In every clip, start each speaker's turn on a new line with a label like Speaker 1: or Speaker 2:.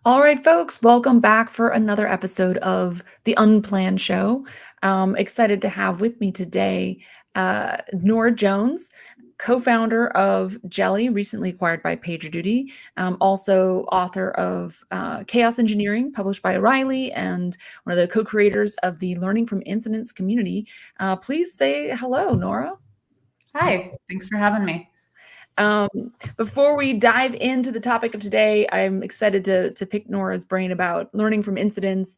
Speaker 1: All right, folks, welcome back for another episode of the Unplanned Show. Excited to have with me today Nora Jones, co-founder of Jelly, recently acquired by PagerDuty, also author of Chaos Engineering, published by O'Reilly, and one of the co-creators of the Learning from Incidents community. Please say hello, Nora.
Speaker 2: Hi, thanks for having me.
Speaker 1: Um, Before we dive into the topic of today, I'm excited to pick Nora's brain about learning from incidents.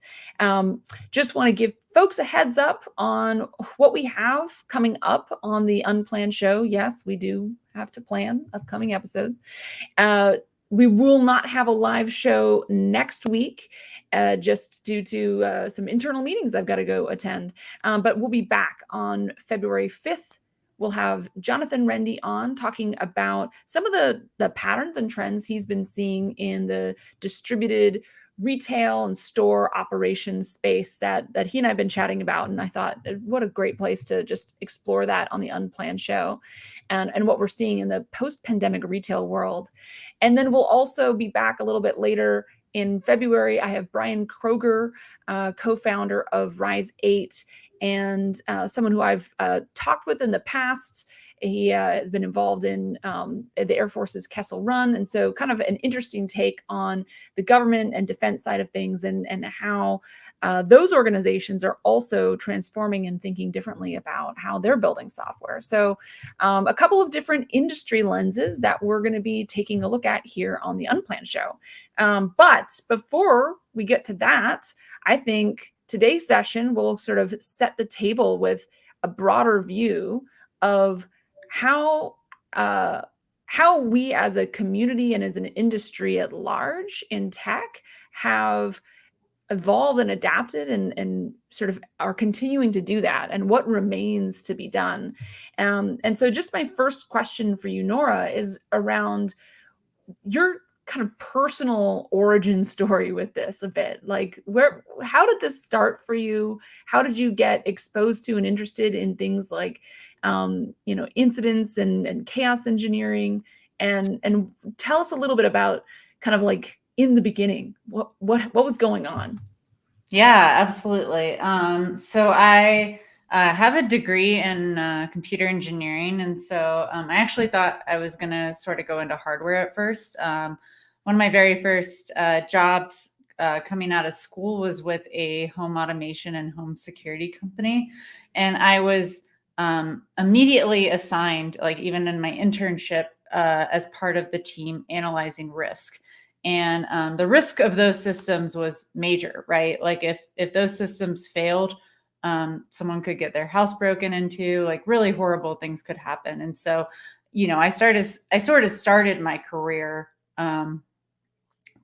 Speaker 1: Just want to give folks a heads up on what we have coming up on the Unplanned Show. Yes, we do have to plan upcoming episodes. We will not have a live show next week, just due to some internal meetings I've got to go attend. But we'll be back on February 5th. We'll have Jonathan Rendy on talking about some of the patterns and trends he's been seeing in the distributed retail and store operations space that he and I have been chatting about. And I thought, what a great place to just explore that on the Unplanned Show and what we're seeing in the post-pandemic retail world. And then we'll also be back a little bit later in February. I have Brian Kroger, co-founder of Rise 8, and someone who I've talked with in the past. He has been involved in the Air Force's Kessel Run. And so kind of an interesting take on the government and defense side of things and how those organizations are also transforming and thinking differently about how they're building software. So a couple of different industry lenses that we're going to be taking a look at here on the Unplanned Show. But before we get to that, I think today's session will sort of set the table with a broader view of how we as a community and as an industry at large in tech have evolved and adapted and sort of are continuing to do that, and what remains to be done. And so just my first question for you, Nora, is around your kind of personal origin story with this a bit. Like, how did this start for you? How did you get exposed to and interested in things like incidents and chaos engineering? And tell us a little bit about kind of like in the beginning, what was going on?
Speaker 2: Yeah, absolutely. So I have a degree in computer engineering, and so I actually thought I was going to sort of go into hardware at first. One of my very first jobs coming out of school was with a home automation and home security company, and I was immediately assigned, like even in my internship, as part of the team analyzing risk. And the risk of those systems was major, right? Like if those systems failed, someone could get their house broken into, like really horrible things could happen. And so, I sort of started my career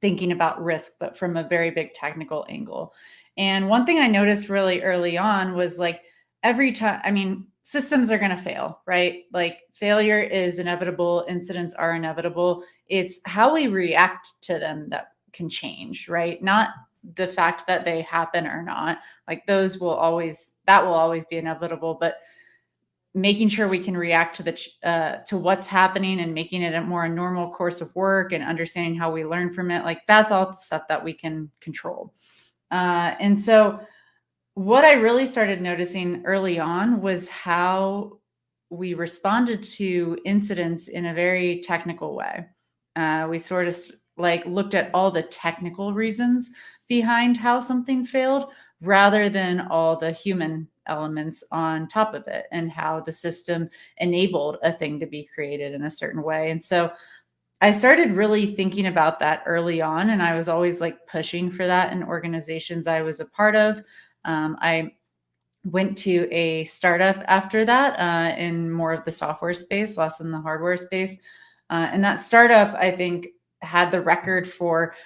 Speaker 2: thinking about risk, but from a very big technical angle. And one thing I noticed really early on was like every time, I mean, systems are going to fail, right? Like failure is inevitable, incidents are inevitable. It's how we react to them that can change, right? Not the fact that they happen or not. Like that will always be inevitable, but making sure we can react to what's happening and making it a more normal course of work and understanding how we learn from it. Like that's all the stuff that we can control. And so what I really started noticing early on was how we responded to incidents in a very technical way. We sort of like looked at all the technical reasons behind how something failed rather than all the human elements on top of it and how the system enabled a thing to be created in a certain way. And so I started really thinking about that early on, and I was always like pushing for that in organizations I was a part of. I went to a startup after that in more of the software space, less in the hardware space. And that startup, I think, had the record for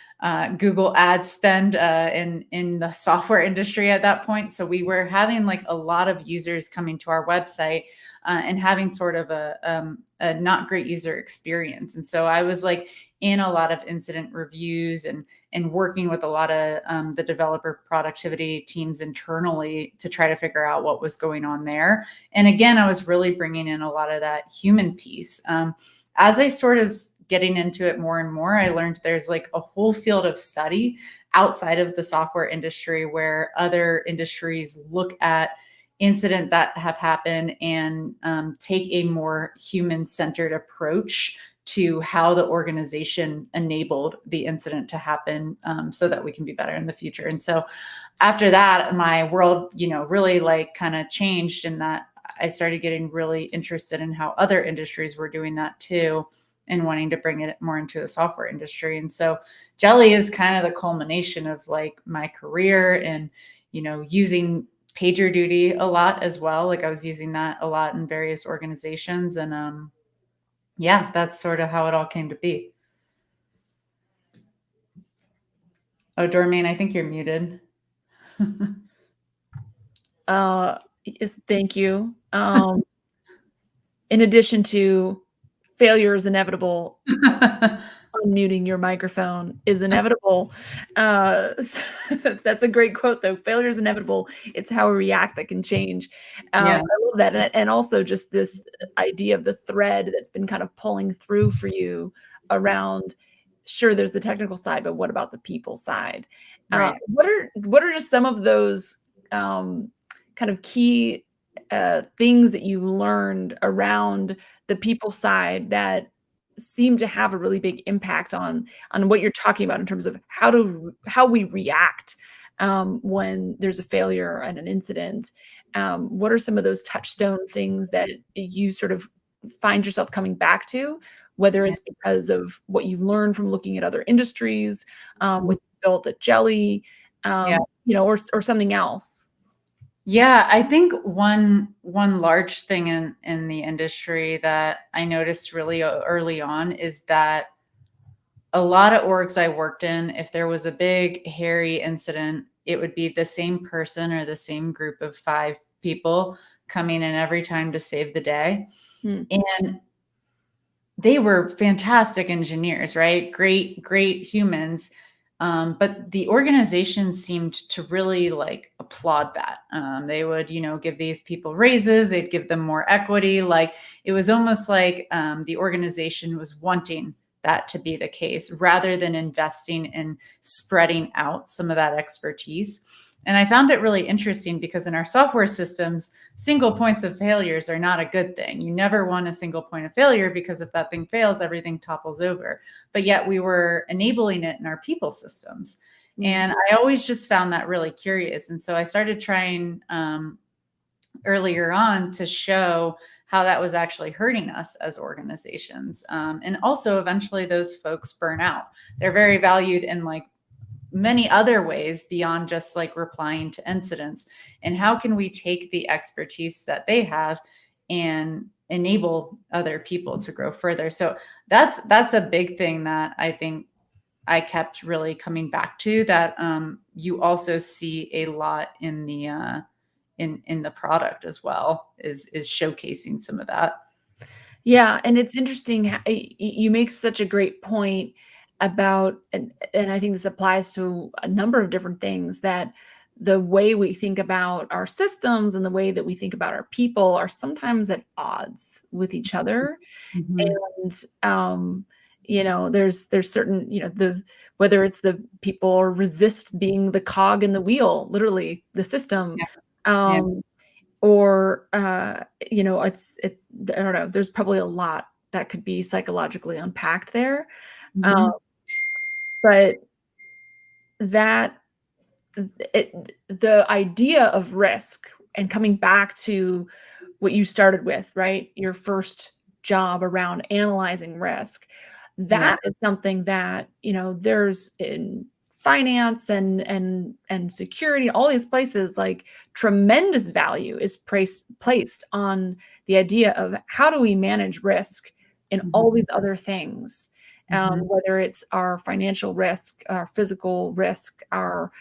Speaker 2: Google ad spend in the software industry at that point. So we were having like a lot of users coming to our website and having sort of a not great user experience. And so I was like in a lot of incident reviews and working with a lot of the developer productivity teams internally to try to figure out what was going on there. And again, I was really bringing in a lot of that human piece. As I sort of getting into it more and more, I learned there's like a whole field of study outside of the software industry where other industries look at incident that have happened and take a more human-centered approach to how the organization enabled the incident to happen, so that we can be better in the future. And so after that, my world, really like kind of changed in that I started getting really interested in how other industries were doing that too, and wanting to bring it more into the software industry. And so Jelly is kind of the culmination of like my career and, using PagerDuty a lot as well. Like I was using that a lot in various organizations. And yeah, that's sort of how it all came to be. Oh, Dormain, I think you're muted.
Speaker 1: Yes, thank you. In addition to failure is inevitable, unmuting your microphone is inevitable. So that's a great quote, though. Failure is inevitable. It's how we react that can change.
Speaker 2: Yeah.
Speaker 1: I love that. And also just this idea of the thread that's been kind of pulling through for you around, sure, there's the technical side, but what about the people side?
Speaker 2: Right.
Speaker 1: What are just some of those kind of key things that you learned around the people side that seem to have a really big impact on what you're talking about in terms of how we react when there's a failure and an incident? What are some of those touchstone things that you sort of find yourself coming back to, whether it's because of what you've learned from looking at other industries, what you built at Jelly, or something else?
Speaker 2: Yeah, I think one large thing in the industry that I noticed really early on is that a lot of orgs I worked in, if there was a big hairy incident, it would be the same person or the same group of 5 people coming in every time to save the day. And they were fantastic engineers, right? Great humans. But the organization seemed to really like applaud that. They would, give these people raises, they'd give them more equity. Like it was almost like the organization was wanting that to be the case rather than investing in spreading out some of that expertise. And I found it really interesting because in our software systems, single points of failures are not a good thing. You never want a single point of failure because if that thing fails, everything topples over. But yet we were enabling it in our people systems. And I always just found that really curious. And so I started trying earlier on to show how that was actually hurting us as organizations. And also eventually those folks burn out. They're very valued in like many other ways beyond just like replying to incidents. And how can we take the expertise that they have and enable other people to grow further? So that's a big thing that I think I kept really coming back to, that you also see a lot in the product as well, is showcasing some of that.
Speaker 1: Yeah, and it's interesting. You make such a great point about, and I think this applies to a number of different things, that the way we think about our systems and the way that we think about our people are sometimes at odds with each other.
Speaker 2: Mhm.
Speaker 1: And there's certain, whether it's the people resist being the cog in the wheel, literally the system.
Speaker 2: Yeah. Yeah.
Speaker 1: Um, or I don't know, there's probably a lot that could be psychologically unpacked there.
Speaker 2: Mhm.
Speaker 1: But that the idea of risk, and coming back to what you started with, right? Your first job around analyzing risk.
Speaker 2: Yeah.
Speaker 1: That is something that, there's in finance and security, all these places, like tremendous value is placed on the idea of how do we manage risk in all
Speaker 2: Mhm.
Speaker 1: these other things,
Speaker 2: Mhm.
Speaker 1: whether it's our financial risk, our physical risk, our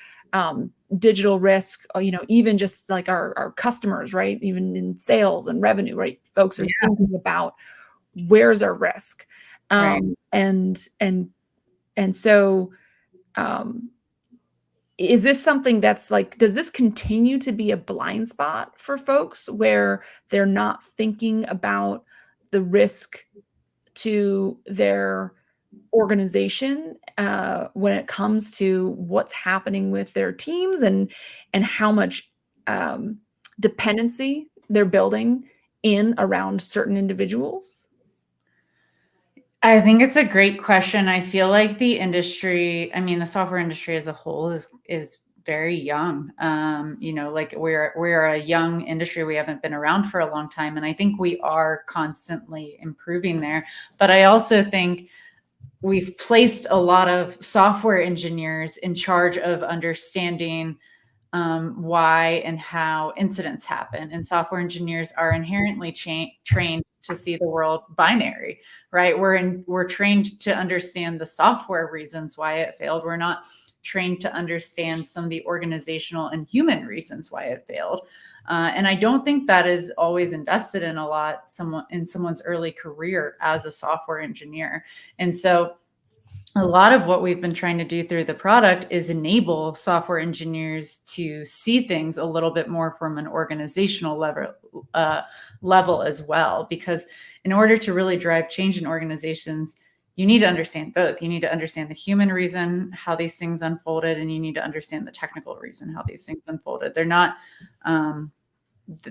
Speaker 1: digital risk, even just like our customers, right? Even in sales and revenue, right? Folks are
Speaker 2: Yeah.
Speaker 1: thinking about where's our risk.
Speaker 2: Right.
Speaker 1: And so um, is this something that's like, does this continue to be a blind spot for folks where they're not thinking about the risk to their organization when it comes to what's happening with their teams and how much dependency they're building in around certain individuals?
Speaker 2: I think it's a great question. I feel like the industry, I mean, the software industry as a whole is very young. Like we're a young industry. We haven't been around for a long time, and I think we are constantly improving there. But I also think we've placed a lot of software engineers in charge of understanding why and how incidents happen. And software engineers are inherently trained to see the world binary, right? We're trained to understand the software reasons why it failed. We're not trained to understand some of the organizational and human reasons why it failed. And I don't think that is always invested in a lot in someone's early career as a software engineer. And so a lot of what we've been trying to do through the product is enable software engineers to see things a little bit more from an organizational level as well. Because in order to really drive change in organizations, you need to understand both. You need to understand the human reason, how these things unfolded, and you need to understand the technical reason, how these things unfolded. They're not,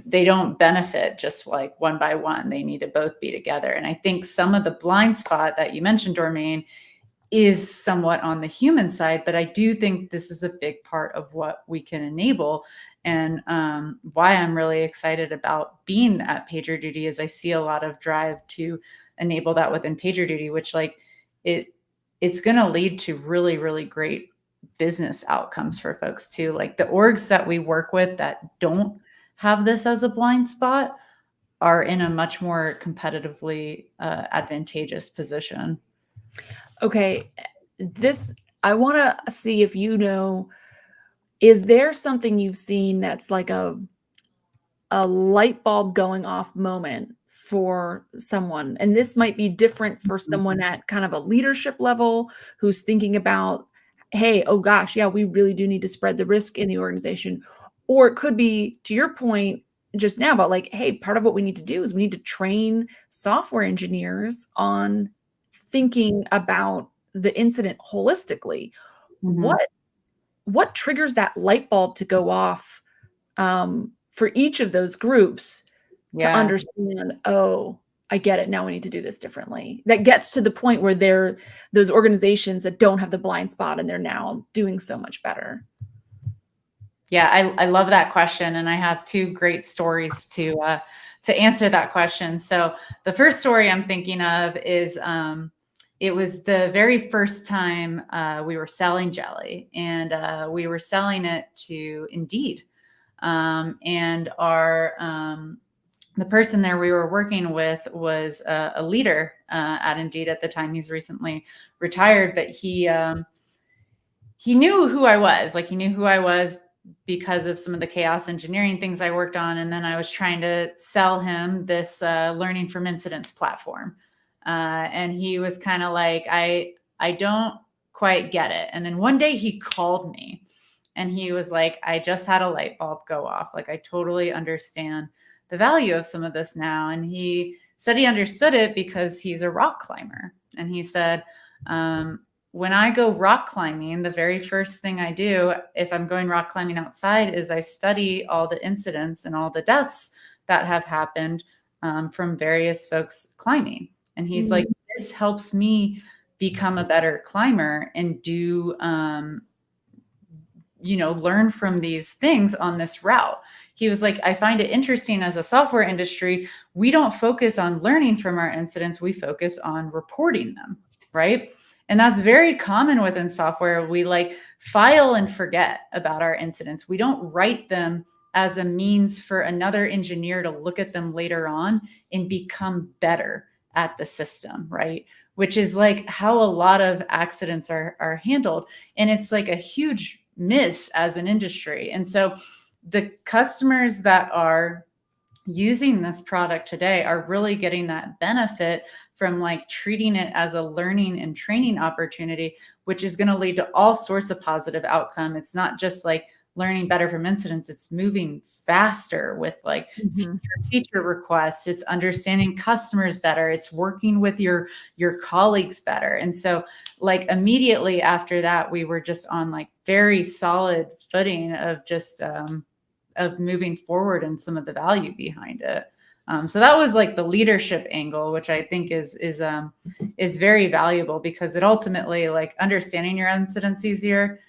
Speaker 2: they don't benefit just like one by one. They need to both be together. And I think some of the blind spot that you mentioned, Dormain, is somewhat on the human side, but I do think this is a big part of what we can enable. And why I'm really excited about being at PagerDuty is I see a lot of drive to enable that within PagerDuty, which it's going to lead to really, really great business outcomes for folks too. Like the orgs that we work with that don't have this as a blind spot are in a much more competitively advantageous position.
Speaker 1: Okay, I want to see if is there something you've seen that's like a light bulb going off moment for someone? And this might be different for someone at kind of a leadership level who's thinking about, hey, oh gosh, yeah, we really do need to spread the risk in the organization. Or it could be, to your point just now, about like, hey, part of what we need to do is we need to train software engineers on thinking about the incident holistically.
Speaker 2: Mm-hmm.
Speaker 1: What triggers that light bulb to go off for each of those groups to understand, oh, I get it. Now we need to do this differently. That gets to the point where they're those organizations that don't have the blind spot and they're now doing so much better.
Speaker 2: Yeah, I love that question. And I have two great stories to answer that question. So the first story I'm thinking of is it was the very first time we were selling jelly, and we were selling it to Indeed. And the person there we were working with was a leader at Indeed at the time. He's recently retired, but he knew who I was. Like he knew who I was because of some of the chaos engineering things I worked on. And then I was trying to sell him this learning from incidents platform. And he was kind of like, I don't quite get it. And then one day he called me and he was like, I just had a light bulb go off. Like I totally understand the value of some of this now. And he said he understood it because he's a rock climber. And he said, when I go rock climbing, the very first thing I do if I'm going rock climbing outside is I study all the incidents and all the deaths that have happened from various folks climbing. And he's like, this helps me become a better climber and do, learn from these things on this route. He was like, I find it interesting as a software industry, we don't focus on learning from our incidents. We focus on reporting them, right? And that's very common within software. We like file and forget about our incidents. We don't write them as a means for another engineer to look at them later on and become better at the system, right? Which is like how a lot of accidents are handled. And it's like a huge miss as an industry. And so the customers that are using this product today are really getting that benefit from like treating it as a learning and training opportunity, which is going to lead to all sorts of positive outcome. It's not just like learning better from incidents, it's moving faster with like
Speaker 1: Mhm.
Speaker 2: feature requests, it's understanding customers better, it's working with your colleagues better. And so like immediately after that, we were just on like very solid footing of just of moving forward and some of the value behind it. So that was like the leadership angle, which I think is very valuable, because it ultimately, like, understanding your incidents easier,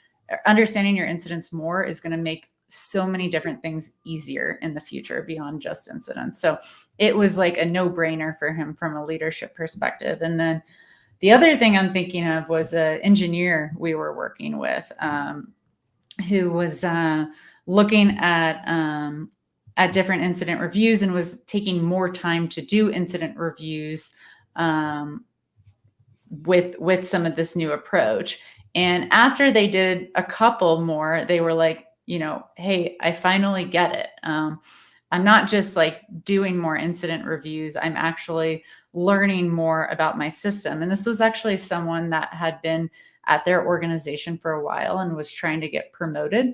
Speaker 2: understanding your incidents more is going to make so many different things easier in the future beyond just incidents. So it was like a no-brainer for him from a leadership perspective. And then the other thing I'm thinking of was an engineer we were working with, who was looking at different incident reviews and was taking more time to do incident reviews with some of this new approach. And after they did a couple more, they were like, hey, I finally get it. I'm not just like doing more incident reviews. I'm actually learning more about my system. And this was actually someone that had been at their organization for a while and was trying to get promoted.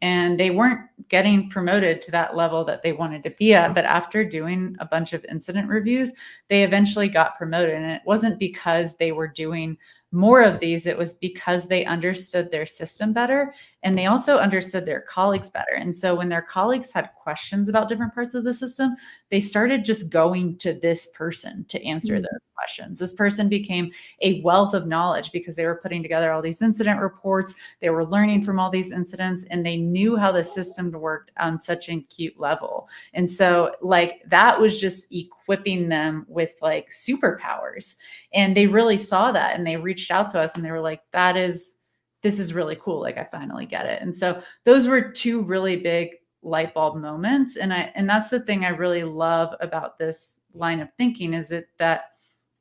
Speaker 2: And they weren't getting promoted to that level that they wanted to be at. But after doing a bunch of incident reviews, they eventually got promoted. And it wasn't because they were doing more of these, it was because they understood their system better, and they also understood their colleagues better. And so when their colleagues had questions about different parts of the system, they started just going to this person to answer
Speaker 1: Mm.
Speaker 2: those questions. This person became a wealth of knowledge because they were putting together all these incident reports, they were learning from all these incidents, and they knew how the system worked on such an acute level. And so like that was just equipping them with like superpowers. And they really saw that, and they reached out to us and they were like, this is really cool. Like, I finally get it. And so those were two really big light bulb moments. And that's the thing I really love about this line of thinking, is that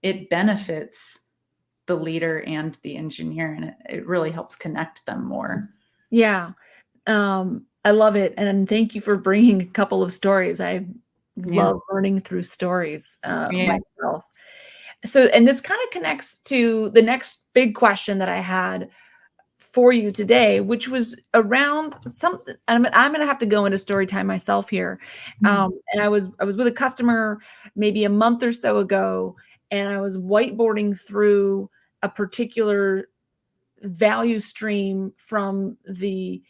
Speaker 2: it benefits the leader and the engineer, and it really helps connect them more.
Speaker 1: Yeah. I love it. And thank you for bringing a couple of stories. I
Speaker 2: Yeah.
Speaker 1: love learning through stories
Speaker 2: Yeah.
Speaker 1: myself. So, and this kind of connects to the next big question that I had for you today, which was around something. I'm going to have to go into story time myself here. And I was with a customer maybe a month or so ago, and I was whiteboarding through a particular value stream from the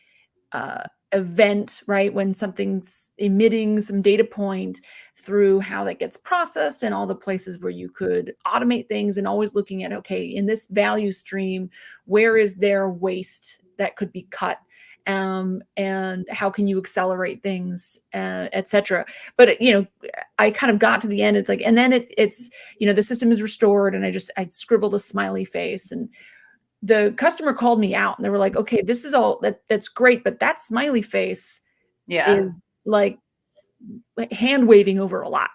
Speaker 1: event, right? When something's emitting some data point, through how that gets processed and all the places where you could automate things, and always looking at, okay, in this value stream, where is there waste that could be cut? And how can you accelerate things, etc. But I kind of got to the end. It's like, and then it's the system is restored, and I scribbled a smiley face, and the customer called me out, and they were like, okay, this is all that's great, but that smiley face
Speaker 2: Yeah.
Speaker 1: is like hand waving over a lot.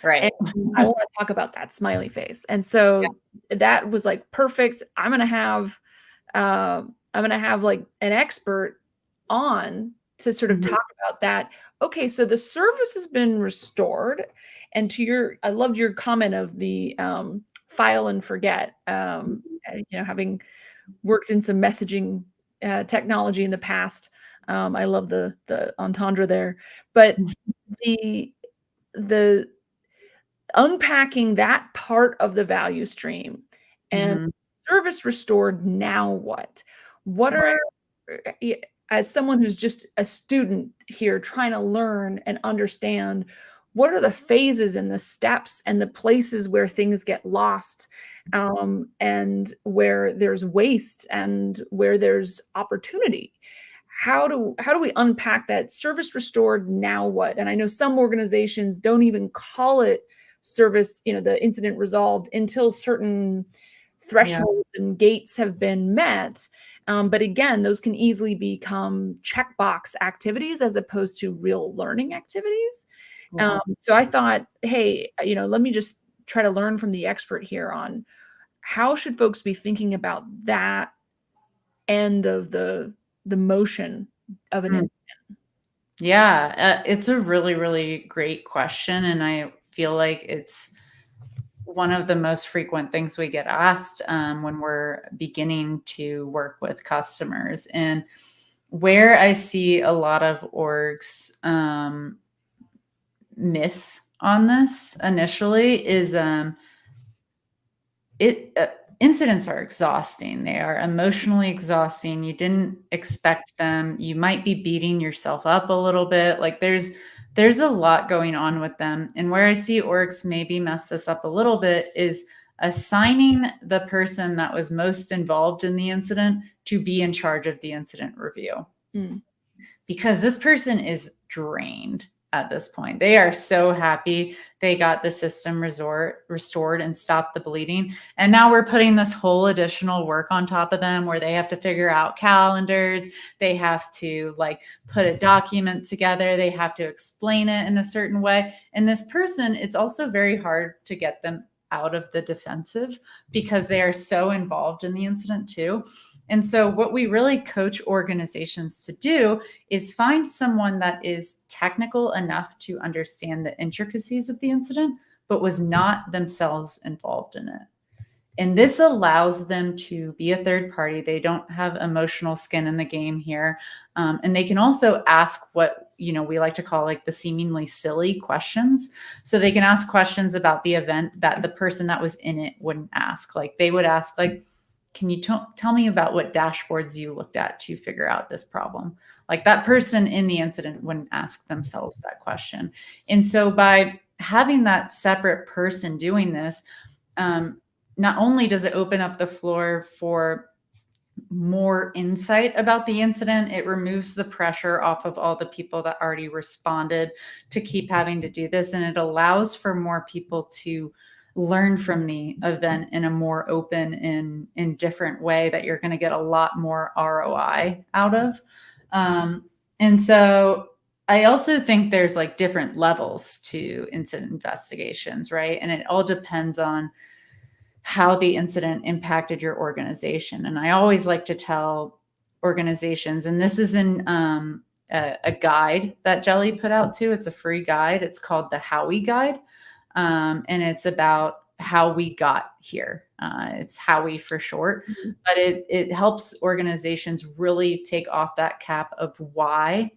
Speaker 1: And
Speaker 2: Right.
Speaker 1: I want to talk about that smiley face. And so that was like, perfect. I'm going to have like an expert on to sort of
Speaker 2: Mhm.
Speaker 1: talk about that. Okay, so the service has been restored. And I loved your comment of the file and forget. Having worked in some messaging technology in the past, I love the entendre there. But the the unpacking that part of the value stream, and
Speaker 2: Mhm.
Speaker 1: service restored, now what? What
Speaker 2: Right.
Speaker 1: are as someone who's just a student here trying to learn and understand, what are the phases and the steps and the places where things get lost, and where there's waste and where there's opportunity? How do we unpack that? Service restored, now what? And I know some organizations don't even call it service, the incident resolved, until certain
Speaker 2: Yeah.
Speaker 1: thresholds and gates have been met. But again, those can easily become checkbox activities as opposed to real learning activities.
Speaker 2: Yeah.
Speaker 1: So I thought, hey, let me just try to learn from the expert here on how should folks be thinking about that end of the motion of an
Speaker 2: Mm. Yeah, it's a really, really great question. And I feel like it's one of the most frequent things we get asked when we're beginning to work with customers. And where I see a lot of orgs miss on this initially is incidents are exhausting. They are emotionally exhausting. You didn't expect them. You might be beating yourself up a little bit. Like there's a lot going on with them. And where I see orgs maybe mess this up a little bit is assigning the person that was most involved in the incident to be in charge of the incident review. Because this person is drained at this point. They are so happy they got the system restored and stopped the bleeding. And now we're putting this whole additional work on top of them where they have to figure out calendars. They have to like put a document together. They have to explain it in a certain way. And this person, it's also very hard to get them out of the defensive because they are so involved in the incident too. And so what we really coach organizations to do is find someone that is technical enough to understand the intricacies of the incident, but was not themselves involved in it. And this allows them to be a third party. They don't have emotional skin in the game here. And they can also ask what, we like to call like the seemingly silly questions. So they can ask questions about the event that the person that was in it wouldn't ask. Like they would ask like, can you tell me about what dashboards you looked at to figure out this problem? Like that person in the incident wouldn't ask themselves that question. And so by having that separate person doing this, not only does it open up the floor for more insight about the incident, it removes the pressure off of all the people that already responded to keep having to do this. And it allows for more people to learn from the event in a more open and different way that you're going to get a lot more ROI out of. And so I also think there's like different levels to incident investigations, right? And it all depends on how the incident impacted your organization. And I always like to tell organizations, and this is in a guide that Jelly put out too. It's a free guide. It's called the Howie Guide. And it's about how we got here. It's Howie for short, but it helps organizations really take off that cap of why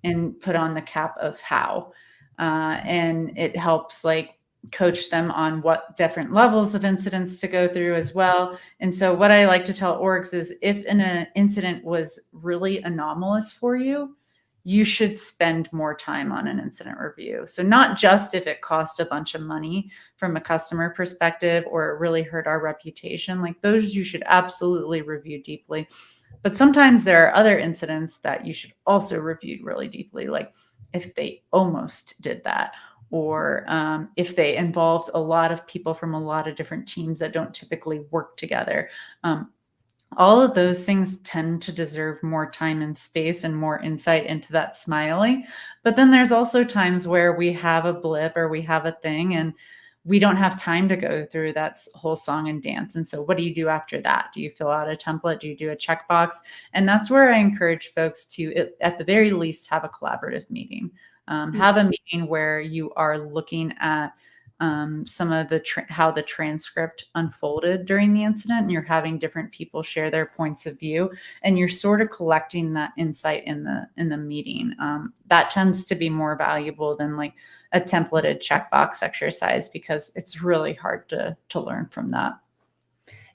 Speaker 2: and put on the cap of how. And it helps like coach them on what different levels of incidents to go through as well. And so what I like to tell orgs is if an incident was really anomalous for you, you should spend more time on an incident review. So not just if it cost a bunch of money from a customer perspective or it really hurt our reputation, like those you should absolutely review deeply. But sometimes there are other incidents that you should also review really deeply, like if they almost did that, or if they involved a lot of people from a lot of different teams that don't typically work together. All of those things tend to deserve more time and space and more insight into that smiley. But then there's also times where we have a blip or we have a thing and we don't have time to go through that whole song and dance. And so what do you do after that? Do you fill out a template? Do you do a checkbox? And that's where I encourage folks to, at the very least, have a collaborative meeting. Have a meeting where you are looking at some of the how the transcript unfolded during the incident, and you're having different people share their points of view, and you're sort of collecting that insight in the meeting. That tends to be more valuable than like a templated checkbox exercise because it's really hard to learn from that.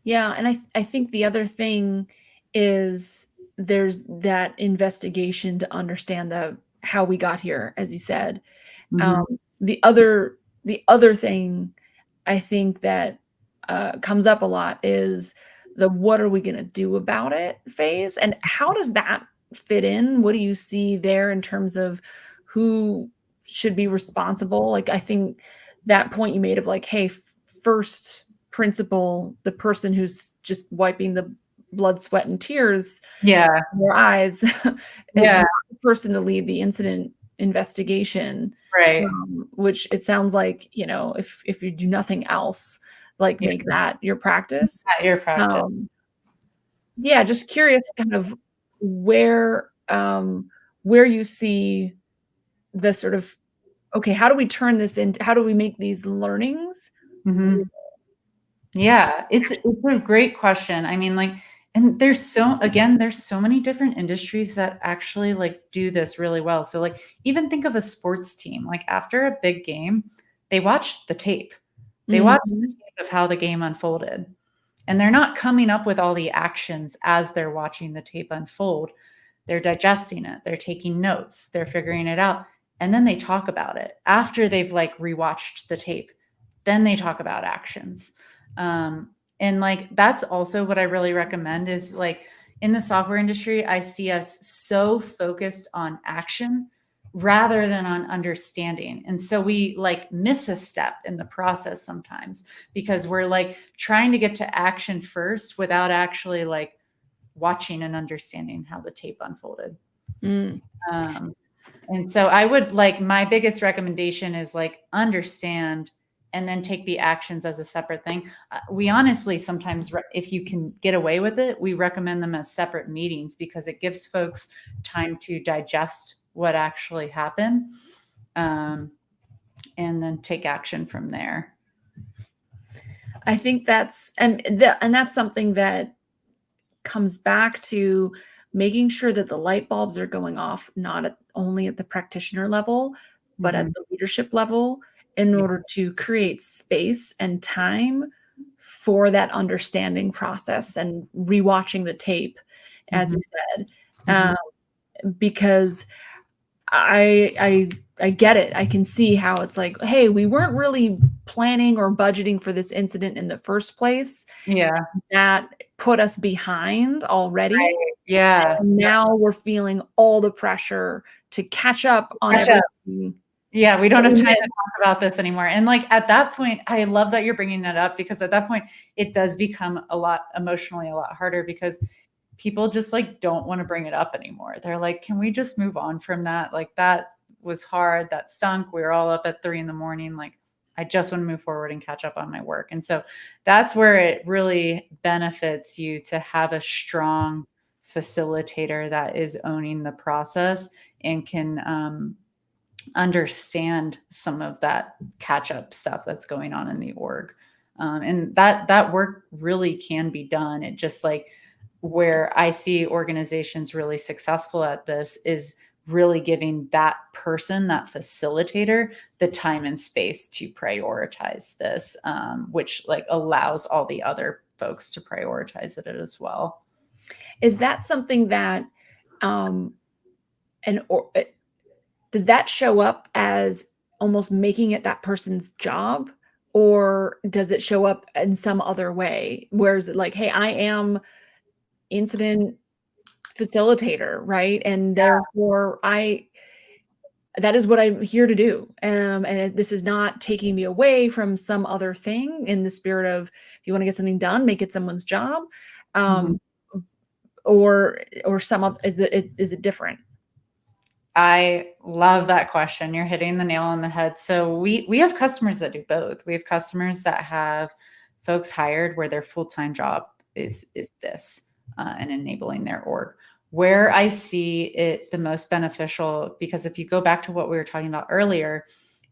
Speaker 1: Yeah, and I think the other thing is there's that investigation to understand how we got here, as you said.
Speaker 2: Mm-hmm.
Speaker 1: The other thing I think that comes up a lot is the what are we going to do about it phase. And how does that fit in? What do you see there in terms of who should be responsible? Like, I think that point you made of like, hey, first principle, the person who's just wiping the blood, sweat, and tears
Speaker 2: Yeah.
Speaker 1: in their eyes is
Speaker 2: Yeah.
Speaker 1: the person to lead the incident investigation,
Speaker 2: Right.
Speaker 1: Which it sounds like, if you do nothing else, like make that your practice.
Speaker 2: At your practice.
Speaker 1: Yeah, just curious kind of where you see the sort of, okay, how do we turn this into, how do we make these learnings?
Speaker 2: Mm-hmm. Yeah, it's a great question. I mean, like, And there's so many different industries that actually like do this really well. So like even think of a sports team, like after a big game, they watch the tape. They watch the
Speaker 1: Mhm.
Speaker 2: tape of how the game unfolded. And they're not coming up with all the actions as they're watching the tape unfold. They're digesting it, they're taking notes, they're figuring it out, and then they talk about it after they've like rewatched the tape. Then they talk about actions. And like that's also what I really recommend is like in the software industry, I see us so focused on action rather than on understanding. And so we like miss a step in the process sometimes because we're like trying to get to action first without actually like watching and understanding how the tape unfolded.
Speaker 1: Mm.
Speaker 2: Um, and so I would like my biggest recommendation is like understand and then take the actions as a separate thing. We honestly sometimes, if you can get away with it, we recommend them as separate meetings because it gives folks time to digest what actually happened, and then take action from there.
Speaker 1: I think that's that's something that comes back to making sure that the light bulbs are going off only at the practitioner level, but at
Speaker 2: Mhm.
Speaker 1: the leadership level in
Speaker 2: Yeah.
Speaker 1: order to create space and time for that understanding process and rewatching the tape, as you
Speaker 2: Mhm.
Speaker 1: said,
Speaker 2: Mhm.
Speaker 1: because I get it. I can see how it's like, hey, we weren't really planning or budgeting for this incident in the first place.
Speaker 2: Yeah.
Speaker 1: That put us behind already.
Speaker 2: Right. Yeah.
Speaker 1: And
Speaker 2: Yeah.
Speaker 1: now we're feeling all the pressure to catch up on
Speaker 2: Catch up.
Speaker 1: everything
Speaker 2: Yeah, we
Speaker 1: that
Speaker 2: don't have
Speaker 1: we
Speaker 2: time to
Speaker 1: missed.
Speaker 2: talk about this anymore. And like at that point, I love that you're bringing that up because at that point, it does become a lot emotionally a lot harder because people just like don't want to bring it up anymore. They're like, can we just move on from that? Like that was hard. That stunk. We were all up at 3 a.m. Like I just want to move forward and catch up on my work. And so that's where it really benefits you to have a strong facilitator that is owning the process and can understand some of that catch up stuff that's going on in the org. And that work really can be done. It just like where I see organizations really successful at this is really giving that person, that facilitator, the time and space to prioritize this, which like allows all the other folks to prioritize it as well.
Speaker 1: Is that something that um an or does that show up as almost making it that person's job, or does it show up in some other way? Where is it like, hey, I am incident facilitator, right? And therefore I that is what I'm here to do. This is not taking me away from some other thing in the spirit of if you want to get something done, make it someone's job.
Speaker 2: Mhm.
Speaker 1: Um, or some of is it different?
Speaker 2: I love that question. You're hitting the nail on the head. So we have customers that do both. We have customers that have folks hired where their full-time job is this, and enabling their org. Where I see it the most beneficial, because if you go back to what we were talking about earlier,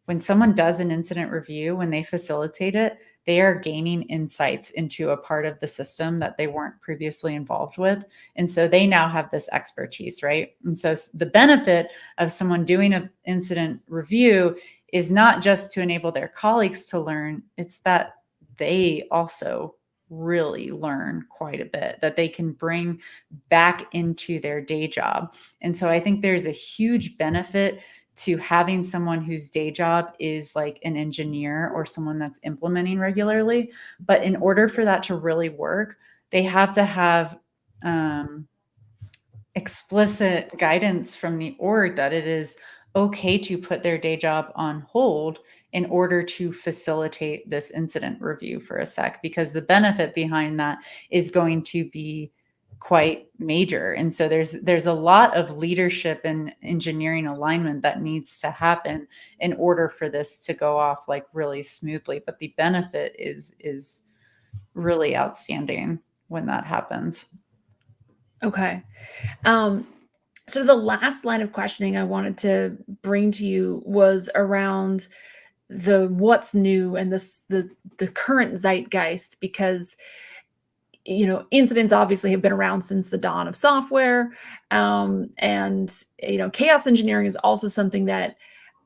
Speaker 2: when someone does an incident review, when they facilitate it, they are gaining insights into a part of the system that they weren't previously involved with. And so they now have this expertise, right? And so the benefit of someone doing an incident review is not just to enable their colleagues to learn, it's that they also really learn quite a bit that they can bring back into their day job. And so I think there's a huge benefit to having someone whose day job is like an engineer or someone that's implementing regularly. But in order for that to really work, they have to have explicit guidance from the org that it is okay to put their day job on hold in order to facilitate this incident review for a sec, because the benefit behind that is going to be quite major. And so there's a lot of leadership and engineering alignment that needs to happen in order for this to go off like really smoothly. But the benefit is really outstanding when that happens.
Speaker 1: Okay. Um, so the last line of questioning I wanted to bring to you was around the what's new and the current zeitgeist, because incidents obviously have been around since the dawn of software. And, chaos engineering is also something that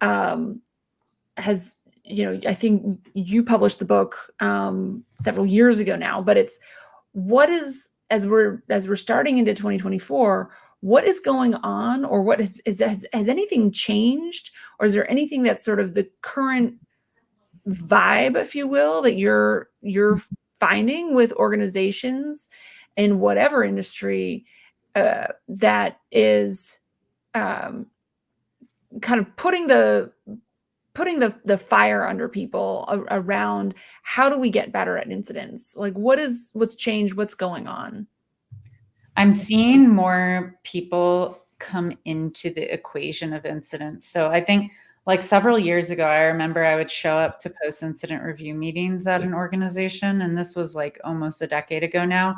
Speaker 1: has, I think you published the book several years ago now, but it's as we're starting into 2024, what is going on, or what has anything changed, or is there anything that's sort of the current vibe, if you will, that you're finding with organizations in whatever industry that is kind of putting the fire under people around how do we get better at incidents? Like what's changed? What's going on?
Speaker 2: I'm seeing more people come into the equation of incidents. So I think like several years ago, I remember I would show up to post-incident review meetings at an organization, and this was like almost a decade ago now.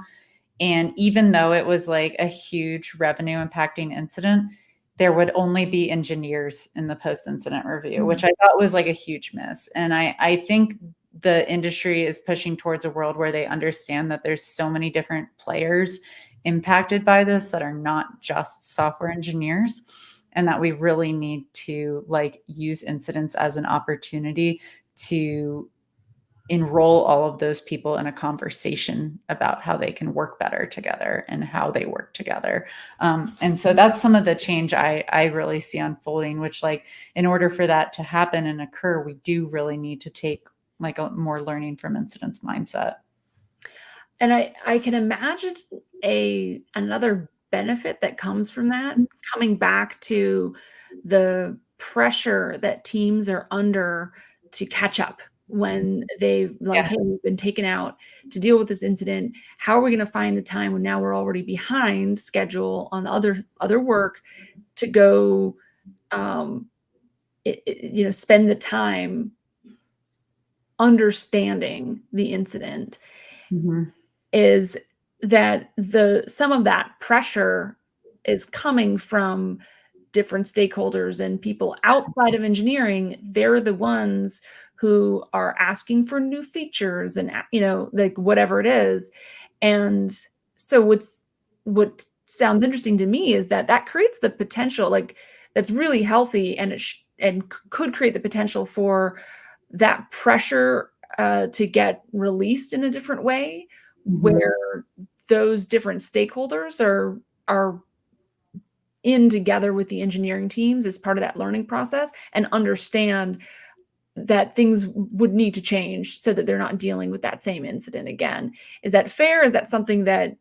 Speaker 2: And even though it was like a huge revenue impacting incident, there would only be engineers in the post-incident review, which I thought was like a huge miss. And I think the industry is pushing towards a world where they understand that there's so many different players impacted by this that are not just software engineers, and that we really need to like use incidents as an opportunity to enroll all of those people in a conversation about how they can work better together and how they work together. And so that's some of the change I really see unfolding, which like in order for that to happen and occur, we do really need to take like a more learning from incidents mindset.
Speaker 1: And I can imagine another benefit that comes from that, coming back to the pressure that teams are under to catch up when they've like,
Speaker 2: Yeah.
Speaker 1: hey, we've been taken out to deal with this incident. How are we going to find the time when now we're already behind schedule on other work to go, spend the time understanding the incident?
Speaker 2: Mhm.
Speaker 1: Is that some of that pressure is coming from different stakeholders and people outside of engineering. They're the ones who are asking for new features and like whatever it is. And so what sounds interesting to me is that creates the potential, like that's really healthy, and could create the potential for that pressure to get released in a different way,
Speaker 2: Mhm.
Speaker 1: where those different stakeholders are in together with the engineering teams as part of that learning process and understand that things would need to change so that they're not dealing with that same incident again. Is that fair? Is that something that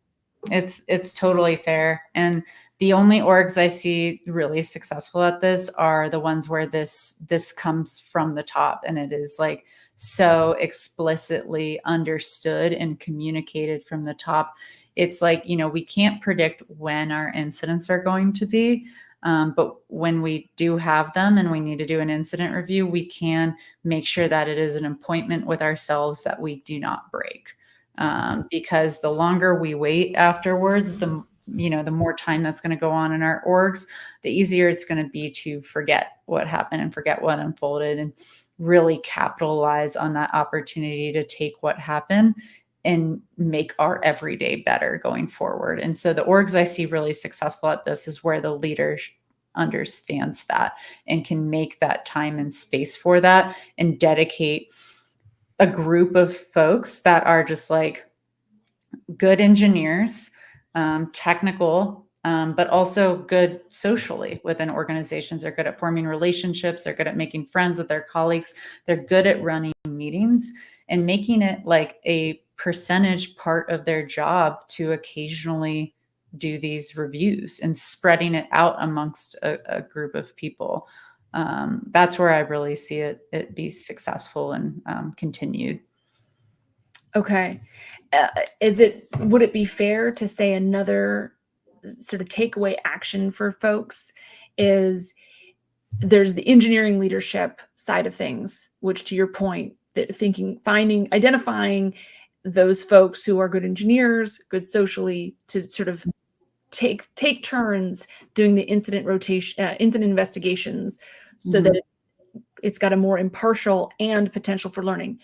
Speaker 2: It's totally fair. And the only orgs I see really successful at this are the ones where this comes from the top, and it is like so explicitly understood and communicated from the top. It's like, we can't predict when our incidents are going to be. But when we do have them and we need to do an incident review, we can make sure that it is an appointment with ourselves that we do not break. Because the longer we wait afterwards, the more time that's going to go on in our orgs, the easier it's going to be to forget what happened and forget what unfolded, and really capitalize on that opportunity to take what happened and make our everyday better going forward. And so the orgs I see really successful at this is where the leader understands that and can make that time and space for that and dedicate a group of folks that are just like good engineers, technical, but also good socially within organizations. They're good at forming relationships. They're good at making friends with their colleagues. They're good at running meetings and making it like a percentage part of their job to occasionally do these reviews and spreading it out amongst a group of people. That's where I really see it be successful and continued.
Speaker 1: okay? Would it be fair to say another sort of takeaway action for folks is there's the engineering leadership side of things, which to your point, that identifying those folks who are good engineers, good socially, to sort of take turns doing the incident investigations, so
Speaker 2: Mhm.
Speaker 1: that it's got a more impartial and potential for learning.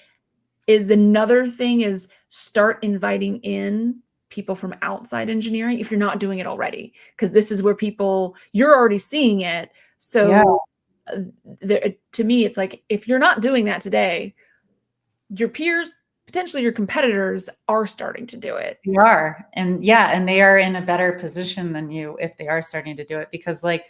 Speaker 1: Is another thing is start inviting in people from outside engineering if you're not doing it already, because this is where you're already seeing it. So to me, it's like, if you're not doing that today, your peers, potentially your competitors, are starting to do it.
Speaker 2: They are. And yeah, and they are in a better position than you if they are starting to do it, because like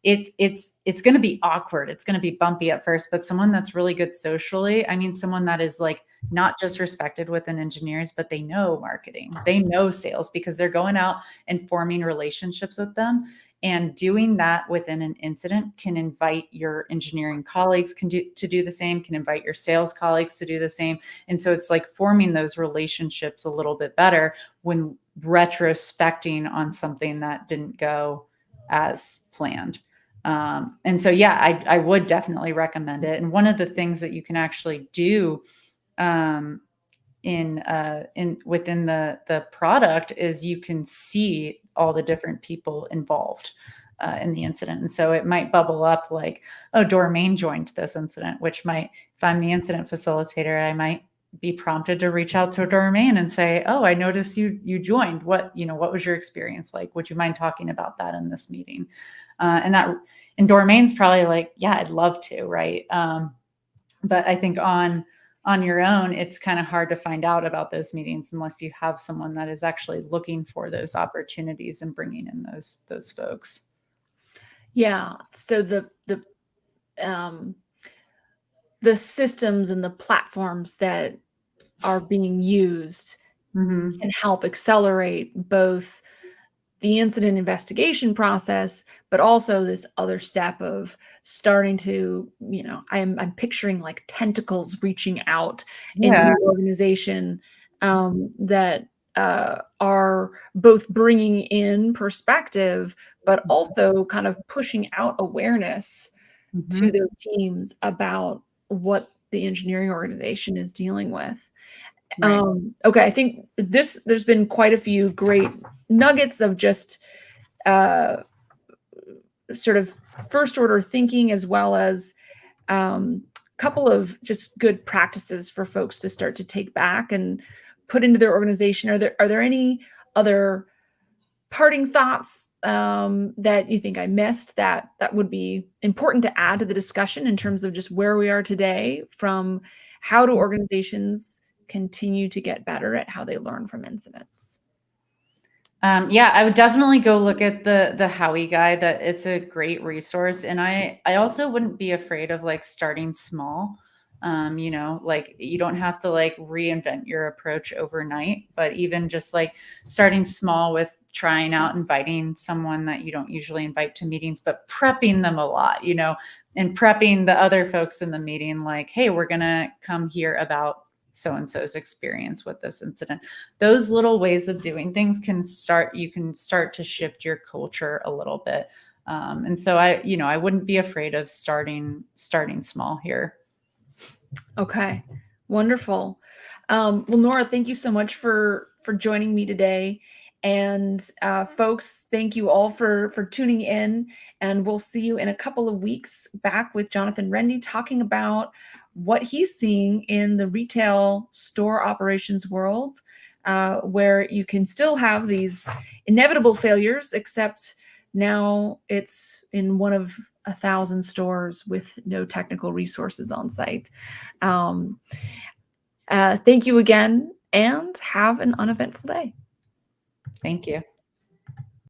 Speaker 2: it's going to be awkward. It's going to be bumpy at first, but someone that's really good socially, I mean, someone that is like not just respected within engineers, but they know marketing, they know sales, because they're going out and forming relationships with them. And doing that within an incident can invite your engineering colleagues to do the same, can invite your sales colleagues to do the same. And so it's like forming those relationships a little bit better when retrospecting on something that didn't go as planned. And so, yeah, I would definitely recommend it. And one of the things that you can actually do within the product is you can see all the different people involved in the incident. And so it might bubble up like, oh, Dormain joined this incident, which might, if I'm the incident facilitator, I might be prompted to reach out to Dormain and say, oh, I noticed you joined. What was your experience like? Would you mind talking about that in this meeting? And Dormain's probably like, yeah, I'd love to, right? But I think on your own, it's kind of hard to find out about those meetings unless you have someone that is actually looking for those opportunities and bringing in those folks.
Speaker 1: Yeah. So the systems and the platforms that are being used can help accelerate both the incident investigation process, but also this other step of starting to, I'm picturing like tentacles reaching out into the organization that are both bringing in perspective, but also kind of pushing out awareness to those teams about what the engineering organization is dealing with.
Speaker 2: Right.
Speaker 1: Okay, I think there's been quite a few great nuggets of just sort of first order thinking, as well as a couple of just good practices for folks to start to take back and put into their organization. Are there any other parting thoughts that you think I missed that would be important to add to the discussion in terms of just where we are today, from how do organizations continue to get better at how they learn from incidents?
Speaker 2: Yeah, I would definitely go look at the Howie guide. That it's a great resource. And I also wouldn't be afraid of like starting small. Like you don't have to like reinvent your approach overnight, but even just like starting small with trying out inviting someone that you don't usually invite to meetings, but prepping them a lot, and prepping the other folks in the meeting, like, hey, we're going to come hear about so-and-so's experience with this incident. Those little ways of doing things you can start to shift your culture a little bit. And so I wouldn't be afraid of starting small here.
Speaker 1: Okay, wonderful. Well, Nora, thank you so much for joining me today. And folks, thank you all for tuning in. And we'll see you in a couple of weeks back with Jonathan Rendy talking about what he's seeing in the retail store operations world, where you can still have these inevitable failures, except now it's in one of 1,000 stores with no technical resources on site. Thank you again, and have an uneventful day.
Speaker 2: Thank you.